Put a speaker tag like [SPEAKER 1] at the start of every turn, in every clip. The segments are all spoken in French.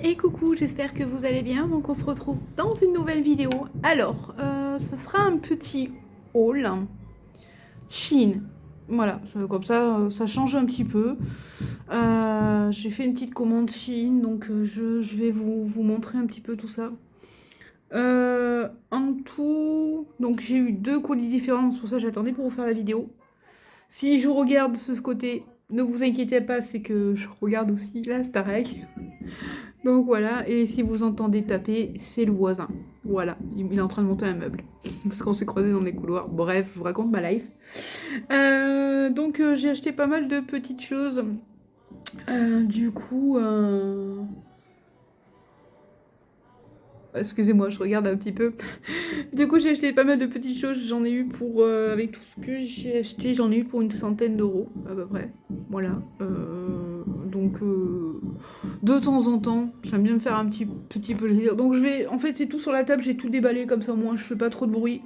[SPEAKER 1] Et coucou, j'espère que vous allez bien. Donc on se retrouve dans une nouvelle vidéo. Alors, ce sera un petit haul Chine. Voilà, comme ça, ça change un petit peu. J'ai fait une petite commande Chine, donc je vais vous montrer un petit peu tout ça. En tout, donc j'ai eu 2 colis différents, c'est pour ça que j'attendais pour vous faire la vidéo. Si je regarde de ce côté, ne vous inquiétez pas, c'est que je regarde aussi la Starac. Donc voilà, et si vous entendez taper, c'est le voisin. Voilà, il est en train de monter un meuble. Parce qu'on s'est croisés dans les couloirs. Bref, je vous raconte ma life. Donc j'ai acheté pas mal de petites choses. Du coup, excusez-moi, je regarde un petit peu. Du coup, j'ai acheté pas mal de petites choses. J'en ai eu pour, avec tout ce que j'ai acheté, j'en ai eu pour une centaine d'euros à peu près. Voilà. Donc, de temps en temps, j'aime bien me faire un petit plaisir. Donc, en fait, c'est tout sur la table. J'ai tout déballé comme ça, au moins, je fais pas trop de bruit.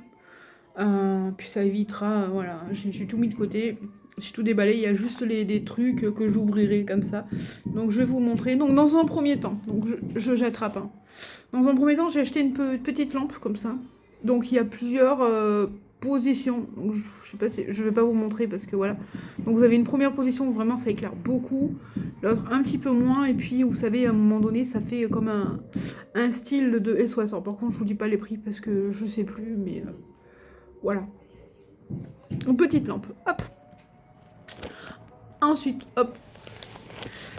[SPEAKER 1] Puis ça évitera, voilà. J'ai tout mis de côté. J'ai tout déballé. Il y a juste des trucs que j'ouvrirai comme ça. Donc, je vais vous montrer. Donc, dans un premier temps, donc je j'attrape un. Dans un premier temps, j'ai acheté une petite lampe comme ça. Donc il y a plusieurs positions. Donc, je sais pas si je vais pas vous montrer parce que voilà. Donc vous avez une première position où vraiment ça éclaire beaucoup, l'autre un petit peu moins et puis vous savez à un moment donné ça fait comme un style de SOS. Alors, par contre je vous dis pas les prix parce que je sais plus mais voilà. Une petite lampe. Hop. Ensuite hop.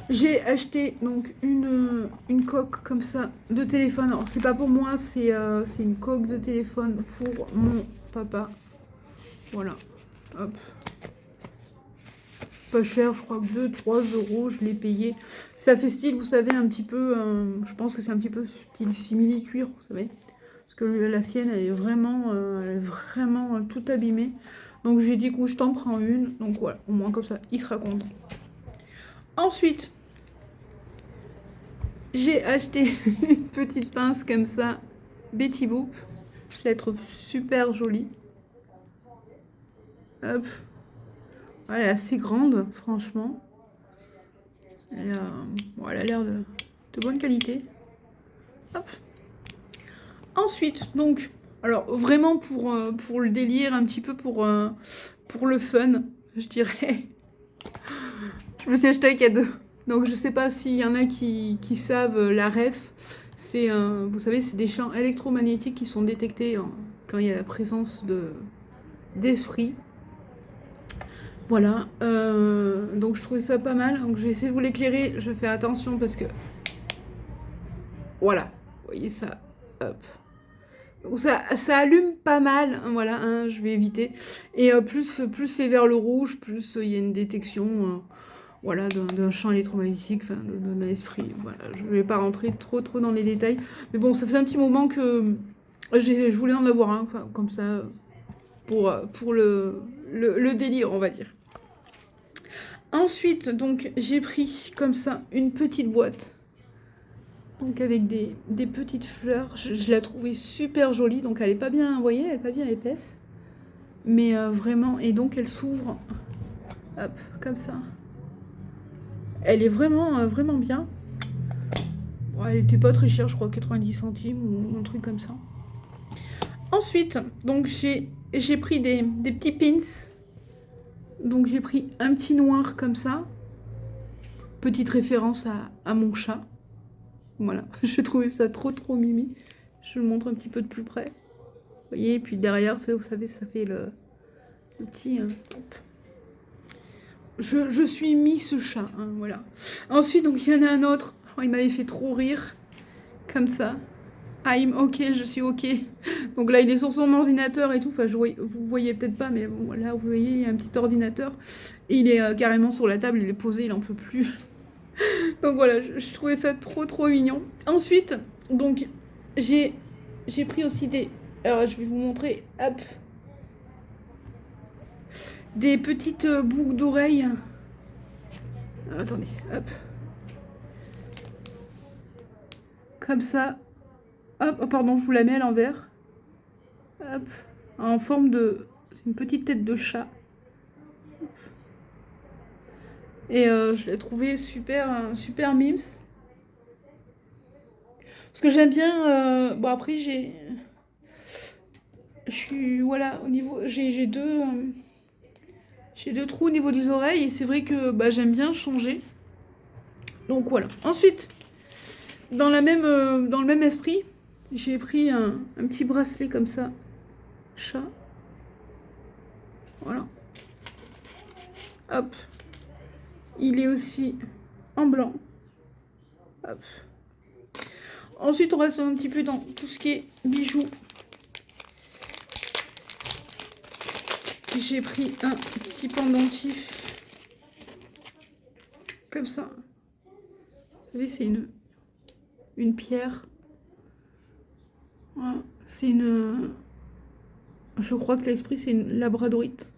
[SPEAKER 1] J'ai acheté donc une coque comme ça de téléphone. Alors c'est pas pour moi, c'est une coque de téléphone pour mon papa. Voilà. Hop. Pas cher, je crois que 2-3 euros, je l'ai payé. Ça fait style, vous savez, un petit peu. Je pense que c'est un petit peu style simili-cuir, vous savez. Parce que la sienne, elle est vraiment tout abîmée. Donc j'ai dit que je t'en prends une. Donc voilà, au moins comme ça, il sera content. Ensuite, j'ai acheté une petite pince comme ça, Betty Boop. Je la trouve super jolie. Hop. Elle est assez grande, franchement. Bon, elle a l'air de bonne qualité. Hop. Ensuite, donc, alors vraiment pour le délire, un petit peu pour le fun, je dirais. Je me suis acheté un cadeau. Donc je sais pas s'il y en a qui savent la ref. C'est, vous savez, c'est des champs électromagnétiques qui sont détectés quand il y a la présence d'esprit. Voilà. Donc je trouvais ça pas mal. Donc je vais essayer de vous l'éclairer. Je vais faire attention parce que... Voilà. Vous voyez ça. Hop. Donc ça allume pas mal, hein, voilà, hein, je vais éviter. Et plus c'est vers le rouge, plus il y a une détection voilà, d'un champ électromagnétique, enfin d'un esprit. Voilà, je vais pas rentrer trop dans les détails. Mais bon, ça faisait un petit moment que je voulais en avoir un, enfin, comme ça, pour le délire, on va dire. Ensuite, donc, j'ai pris comme ça une petite boîte. Donc avec des petites fleurs, je la trouvais super jolie, donc elle est pas bien, vous voyez, elle est pas bien épaisse, mais vraiment, et donc elle s'ouvre, hop, comme ça. Elle est vraiment bien. Bon, elle était pas très chère, je crois 90 centimes ou un truc comme ça. Ensuite, donc j'ai pris des petits pins, donc j'ai pris un petit noir comme ça, petite référence à mon chat. Voilà, je trouvais ça trop mimi. Je le montre un petit peu de plus près. Vous voyez, et puis derrière, ça, vous savez, ça fait le petit... Je suis mis ce chat, hein, voilà. Ensuite, donc, il y en a un autre. Oh, il m'avait fait trop rire. Comme ça. I'm ok, je suis ok. Donc là, il est sur son ordinateur et tout. Enfin, vous voyez peut-être pas, mais bon, là, vous voyez, il y a un petit ordinateur. Et il est carrément sur la table, il est posé, il en peut plus. Donc voilà, je trouvais ça trop mignon. Ensuite, donc, j'ai pris aussi des... Alors, je vais vous montrer, hop, des petites boucles d'oreilles. Attendez, hop. Comme ça. Hop, oh, pardon, je vous la mets à l'envers. Hop. En forme de... C'est une petite tête de chat. Et je l'ai trouvé super mimes. Parce que j'aime bien... bon, après, je suis... Voilà, au niveau... J'ai deux trous au niveau des oreilles. Et c'est vrai que bah, j'aime bien changer. Donc voilà. Ensuite, dans le même esprit, j'ai pris un petit bracelet comme ça. Chat. Voilà. Hop. Il est aussi en blanc. Hop. Ensuite, on reste un petit peu dans tout ce qui est bijoux. J'ai pris un petit pendentif. Comme ça. Vous savez, c'est une pierre. Voilà. C'est une... Je crois que l'esprit, c'est une labradorite.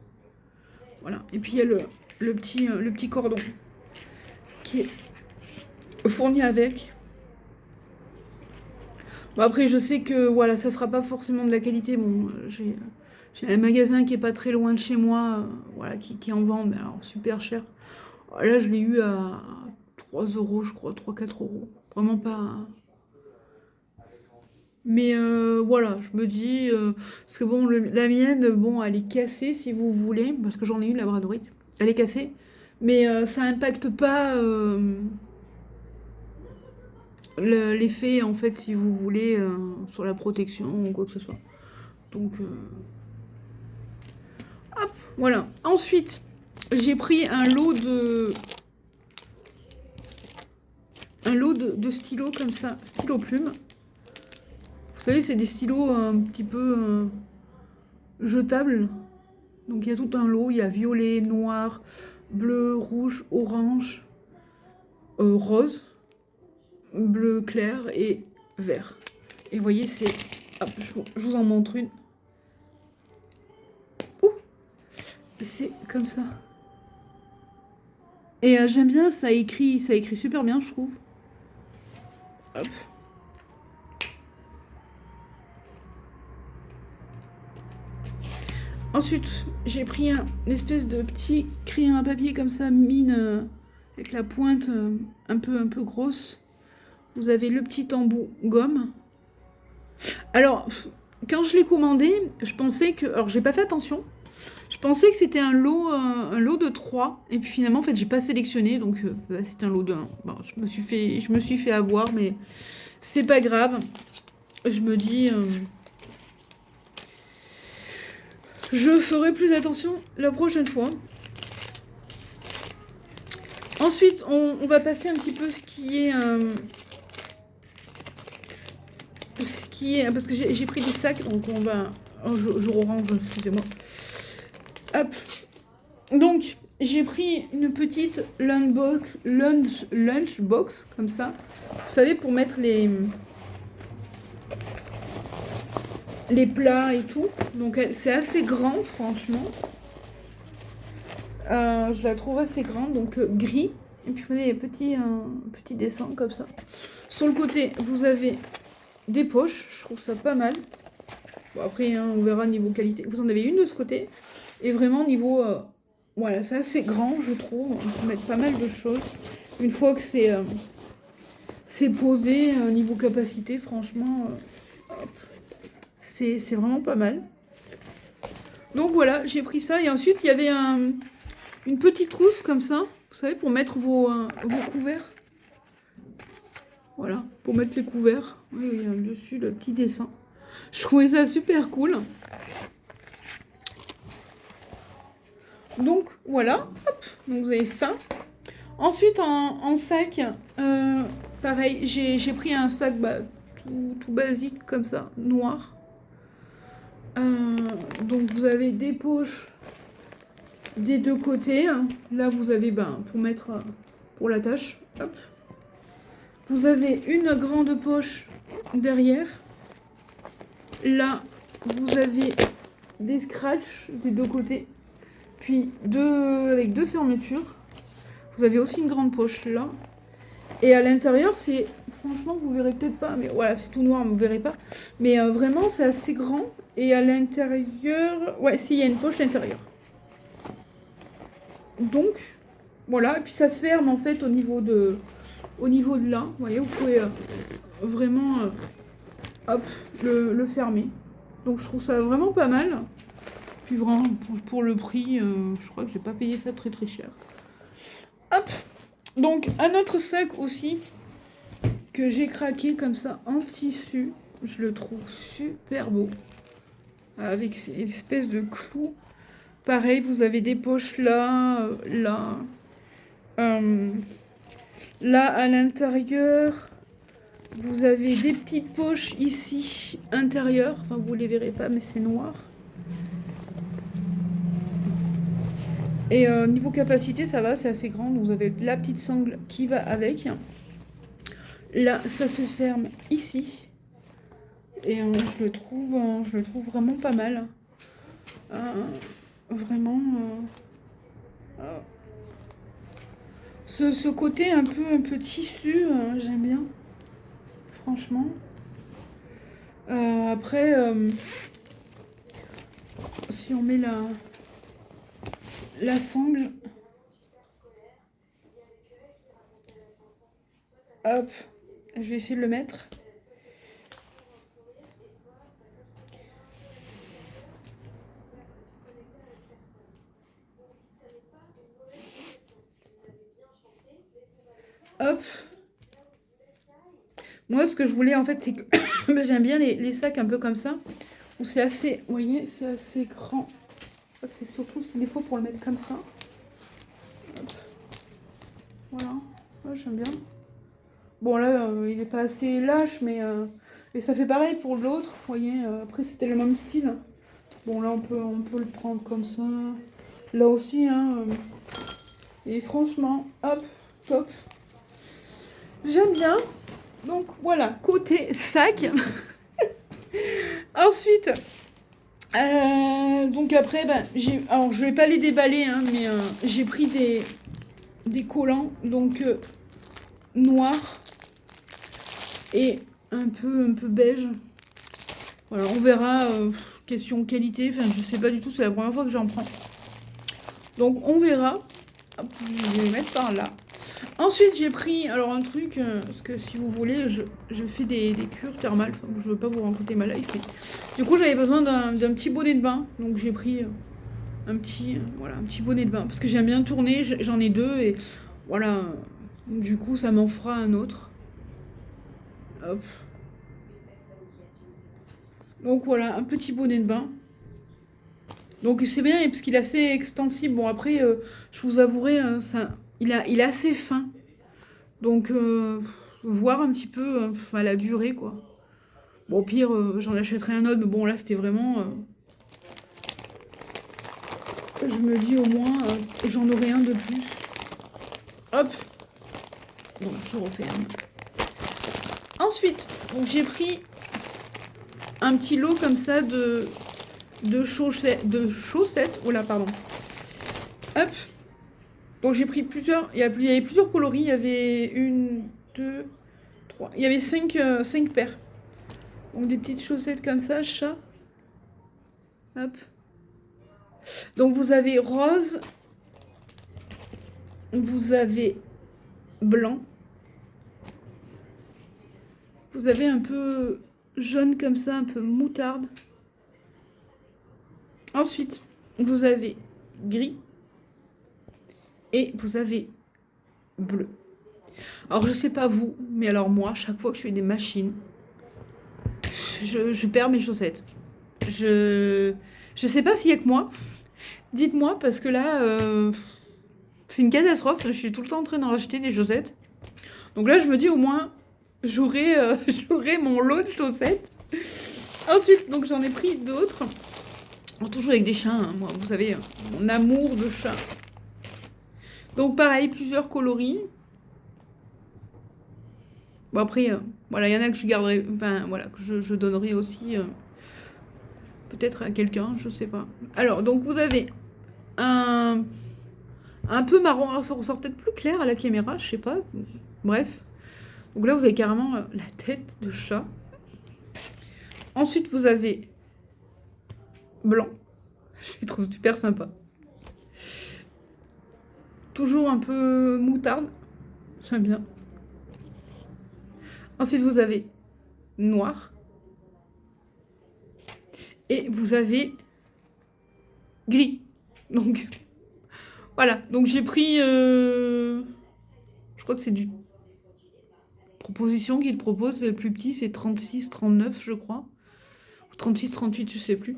[SPEAKER 1] Voilà. Et puis, il y a le petit cordon qui est fourni avec. Bon, après, je sais que voilà, ça sera pas forcément de la qualité. Bon, j'ai un magasin qui est pas très loin de chez moi, voilà, qui en vend, mais alors super cher. Là, je l'ai eu à 3 euros, je crois, 3-4 euros. Vraiment pas. Mais voilà, je me dis. Parce que bon, la mienne, bon, elle est cassée si vous voulez, parce que j'en ai une, la labradorite. Elle est cassée. Mais ça impacte pas. L'effet en fait si vous voulez sur la protection ou quoi que ce soit, donc hop, voilà. Ensuite j'ai pris un lot de stylos comme ça, stylos plumes. Vous savez, c'est des stylos un petit peu jetables, donc il y a tout un lot. Il y a violet, noir, bleu, rouge, orange, rose, bleu clair et vert. Et vous voyez, c'est... Hop, je vous en montre une. Ouh, et c'est comme ça. Et j'aime bien, ça écrit super bien, je trouve. Hop. Ensuite, j'ai pris une espèce de petit crayon à papier comme ça, mine, avec la pointe un peu grosse. Vous avez le petit embout gomme. Alors, quand je l'ai commandé, je pensais que... Alors, j'ai pas fait attention. Je pensais que c'était un lot de 3. Et puis finalement, en fait, j'ai pas sélectionné. Donc, c'était un lot de 1. Bon, je me suis fait avoir, mais c'est pas grave. Je me dis... je ferai plus attention la prochaine fois. Ensuite, on va passer un petit peu ce qui est... parce que j'ai pris des sacs, donc on va... Oh, je range, excusez-moi. Hop. Donc, j'ai pris une petite lunchbox, comme ça. Vous savez, pour mettre les plats et tout. Donc, c'est assez grand, franchement. Je la trouve assez grande, donc gris. Et puis, vous voyez, petits dessins, comme ça. Sur le côté, vous avez des poches. Je trouve ça pas mal. Bon, après, hein, on verra niveau qualité. Vous en avez une de ce côté. Et vraiment, niveau... voilà, c'est assez grand, je trouve. On peut mettre pas mal de choses. Une fois que c'est posé, niveau capacité, franchement, c'est vraiment pas mal. Donc voilà, j'ai pris ça. Et ensuite, il y avait une petite trousse comme ça. Vous savez, pour mettre vos couverts. Voilà, pour mettre les couverts. Oui, il y a dessus le petit dessin. Je trouvais ça super cool. Donc voilà, hop, donc vous avez ça. Ensuite en sac, pareil, j'ai pris un sac tout basique comme ça, noir. Donc vous avez des poches des deux côtés. Là vous avez pour mettre pour la tâche. Hop. Vous avez une grande poche derrière. Là vous avez des scratchs des deux côtés. Puis avec deux fermetures. Vous avez aussi une grande poche là. Et à l'intérieur, c'est... Franchement, vous verrez peut-être pas. Mais voilà, c'est tout noir, vous verrez pas. Mais vraiment, c'est assez grand. Et à l'intérieur... Ouais, si, il y a une poche à l'intérieur. Donc, voilà. Et puis ça se ferme en fait au niveau de au niveau de là. Vous voyez, vous pouvez vraiment hop, le fermer. Donc je trouve ça vraiment pas mal. Puis vraiment, pour le prix, je crois que j'ai pas payé ça très très cher. Hop. Donc un autre sac aussi que j'ai craqué comme ça en tissu. Je le trouve super beau. Avec ces espèces de clous. Pareil, vous avez des poches là, là. Là à l'intérieur, vous avez des petites poches ici intérieures. Enfin, vous les verrez pas, mais c'est noir. Et niveau capacité, ça va, c'est assez grand. Donc vous avez la petite sangle qui va avec. Là, ça se ferme ici. Et je le trouve vraiment pas mal. Vraiment. Ce côté un peu tissu, j'aime bien. Franchement. Après, si on met la sangle. Hop. Je vais essayer de le mettre. Hop. Moi, ce que je voulais, en fait, c'est que j'aime bien les sacs un peu comme ça. Où c'est assez, vous voyez, c'est assez grand. C'est surtout, des fois, pour le mettre comme ça. Hop. Voilà. Ouais, j'aime bien. Bon, là, il n'est pas assez lâche, mais... et ça fait pareil pour l'autre, vous voyez. Après, c'était le même style. Bon, là, on peut le prendre comme ça. Là aussi, hein. Et franchement, hop, top. J'aime bien. Donc, voilà, côté sac. Ensuite, donc après, ben, alors je vais pas les déballer, hein, mais j'ai pris des collants, donc noirs et un peu beige. Voilà, on verra, question qualité, enfin je sais pas du tout, c'est la première fois que j'en prends. Donc on verra. Hop, je vais les mettre par là. Ensuite, j'ai pris alors un truc, parce que si vous voulez, je fais des cures thermales. Enfin, je veux pas vous raconter ma life. Mais... Du coup, j'avais besoin d'un petit bonnet de bain. Donc, j'ai pris un petit bonnet de bain. Parce que j'aime bien tourner. J'en ai deux. Et voilà. Du coup, ça m'en fera un autre. Hop. Donc, voilà, un petit bonnet de bain. Donc, c'est bien parce qu'il est assez extensible. Bon, après, je vous avouerai, il est assez fin. Donc, voir un petit peu la durée, quoi. Bon, au pire, j'en achèterai un autre, mais bon, là, c'était vraiment... je me dis au moins, j'en aurai un de plus. Hop. Donc, je referme. Ensuite, j'ai pris un petit lot comme ça de chaussettes. Oh là, pardon. Hop. Donc, j'ai pris plusieurs... Il y avait plusieurs coloris. Il y avait une, deux, trois... Il y avait cinq paires. Donc, des petites chaussettes comme ça, chat. Hop. Donc vous avez rose, vous avez blanc, vous avez un peu jaune comme ça, un peu moutarde. Ensuite, vous avez gris et vous avez bleu. Alors je sais pas vous, mais alors moi, chaque fois que je fais des machines, je perds mes chaussettes. Je sais pas s'il y a que moi. Dites-moi parce que là, c'est une catastrophe. Je suis tout le temps en train d'en racheter des chaussettes. Donc là, je me dis au moins, j'aurai mon lot de chaussettes. Ensuite, donc j'en ai pris d'autres. Toujours avec des chats, hein, moi, vous savez, mon amour de chat. Donc pareil, plusieurs coloris. Bon après, voilà, il y en a que je garderai, enfin voilà, que je donnerai aussi peut-être à quelqu'un, je sais pas. Alors, donc vous avez un peu marron, alors ça ressort peut-être plus clair à la caméra, je sais pas. Bref. Donc là, vous avez carrément la tête de chat. Ensuite, vous avez blanc. Je les trouve super sympa. Toujours un peu moutarde. J'aime bien. Ensuite, vous avez noir. Et vous avez gris. Donc, voilà. Donc, j'ai pris... je crois que c'est du... Proposition qu'il propose. C'est le plus petit, c'est 36, 39, je crois. Ou 36, 38, je sais plus.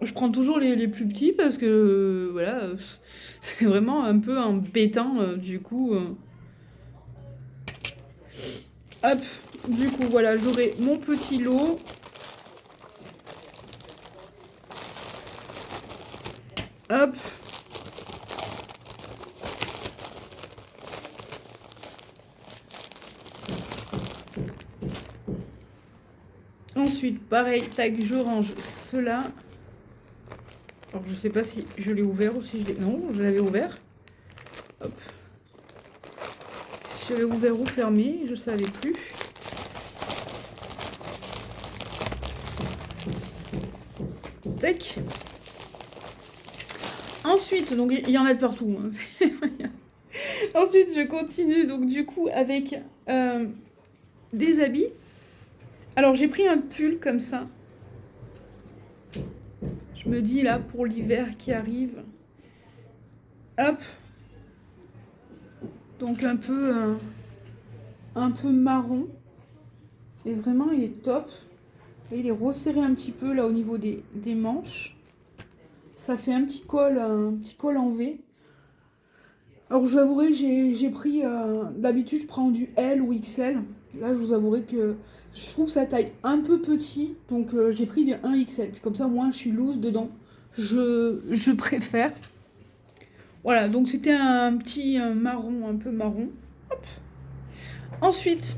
[SPEAKER 1] Je prends toujours les plus petits parce que, voilà, c'est vraiment un peu embêtant, du coup. Hop, du coup, voilà, j'aurai mon petit lot. Hop. Ensuite, pareil, tac, je range cela. Alors, je sais pas si je l'ai ouvert ou si je l'ai... Non, je l'avais ouvert. Hop. Si je l'avais ouvert ou fermé, je savais plus. Tac. Ensuite, donc il y en a de partout. Hein. Ensuite, je continue donc du coup avec des habits. Alors, j'ai pris un pull comme ça. Je me dis là pour l'hiver qui arrive. Hop. Donc un peu marron. Et vraiment, il est top. Et il est resserré un petit peu là au niveau des manches. Ça fait un petit col en V. Alors je vous avouerai que j'ai pris... d'habitude, je prends du L ou XL. Là, je vous avouerai que je trouve sa taille un peu petit. Donc j'ai pris du 1XL. Puis comme ça, moi, je suis loose dedans. Je préfère. Voilà, donc c'était un petit marron, un peu marron. Hop. Ensuite,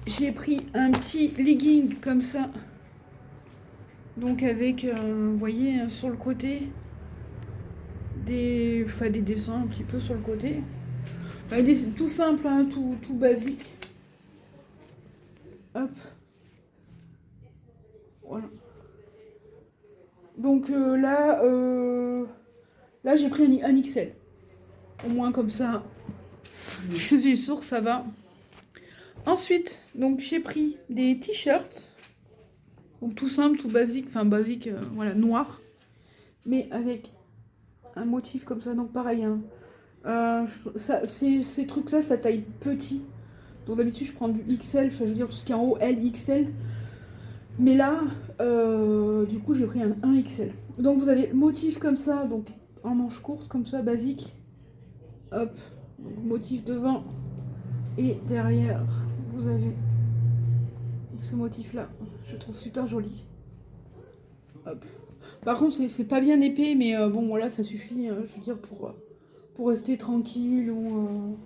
[SPEAKER 1] j'ai pris un petit legging comme ça. Donc avec, vous voyez, sur le côté, des dessins un petit peu sur le côté. C'est tout simple, hein, tout basique. Hop. Voilà. Donc là j'ai pris un XL. Au moins comme ça, je suis sûre que ça va. Ensuite, donc j'ai pris des t-shirts. Donc tout simple, tout basique, enfin basique, voilà, noir. Mais avec un motif comme ça, donc pareil. Hein. Ces trucs-là, ça taille petit. Donc d'habitude, je prends du XL, enfin je veux dire tout ce qui est en haut, L, XL. Mais là, du coup, j'ai pris un 1XL. Donc vous avez le motif comme ça, donc en manche courte, comme ça, basique. Hop, donc, motif devant. Et derrière, vous avez ce motif-là. Je trouve super joli. Hop. Par contre, c'est pas bien épais, mais bon, voilà, ça suffit, je veux dire, pour rester tranquille. Ou,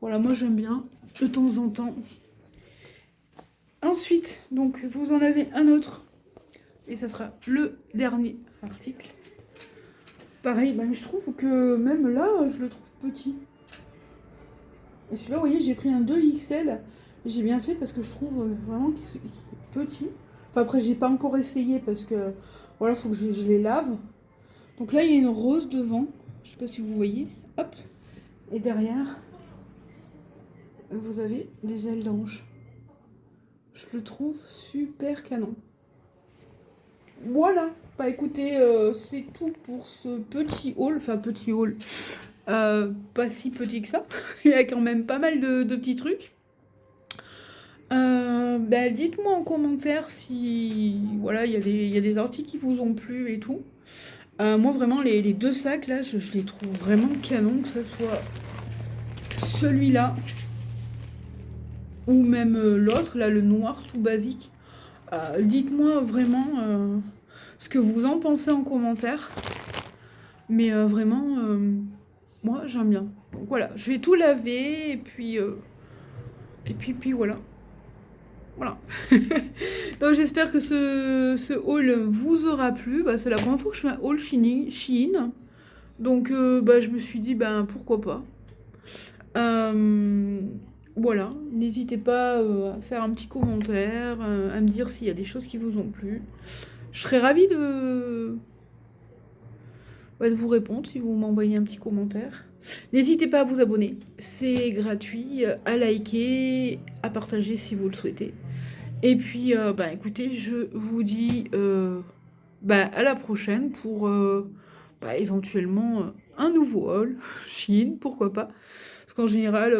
[SPEAKER 1] voilà, moi j'aime bien, de temps en temps. Ensuite, donc, vous en avez un autre. Et ça sera le dernier article. Pareil, ben, je trouve que même là, je le trouve petit. Et celui-là, vous voyez, j'ai pris un 2XL. Et j'ai bien fait parce que je trouve vraiment qu'il est petit. Enfin, après, j'ai pas encore essayé parce que, voilà, faut que je les lave. Donc là, il y a une rose devant. Je sais pas si vous voyez. Hop. Et derrière, vous avez des ailes d'ange. Je le trouve super canon. Voilà. Bah écoutez, c'est tout pour ce petit haul. Enfin, petit haul. Pas si petit que ça. Il y a quand même pas mal de petits trucs. Bah, dites-moi en commentaire si voilà, il y a des articles qui vous ont plu et tout. Moi vraiment les deux sacs là, je les trouve vraiment canon, que ce soit celui-là ou même l'autre, là le noir tout basique. Dites-moi vraiment ce que vous en pensez en commentaire. Mais vraiment, moi j'aime bien. Donc voilà, je vais tout laver et puis voilà. Voilà. Donc j'espère que ce haul vous aura plu. Bah, c'est la première fois que je fais un haul Shein. Donc bah, je me suis dit, ben pourquoi pas. Voilà, n'hésitez pas à faire un petit commentaire, à me dire s'il y a des choses qui vous ont plu. Je serais ravie de vous répondre si vous m'envoyez un petit commentaire. N'hésitez pas à vous abonner, c'est gratuit, à liker, à partager si vous le souhaitez. Et puis, écoutez, je vous dis à la prochaine pour éventuellement un nouveau haul, Chine, pourquoi pas. Parce qu'en général,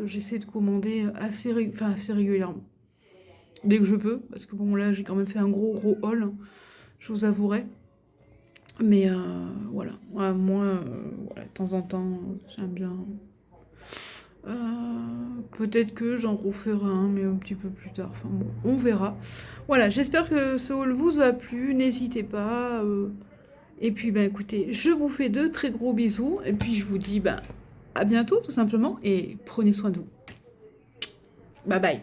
[SPEAKER 1] j'essaie de commander assez régulièrement. Dès que je peux, parce que bon là j'ai quand même fait un gros haul, hein, je vous avouerai. Mais voilà, moi, voilà, de temps en temps, j'aime bien. Euh, Peut-être que j'en referai un, mais un petit peu plus tard. Enfin bon, on verra. Voilà, j'espère que ce haul vous a plu. N'hésitez pas. Et puis, écoutez, je vous fais de très gros bisous. Et puis, je vous dis à bientôt, tout simplement. Et prenez soin de vous. Bye bye.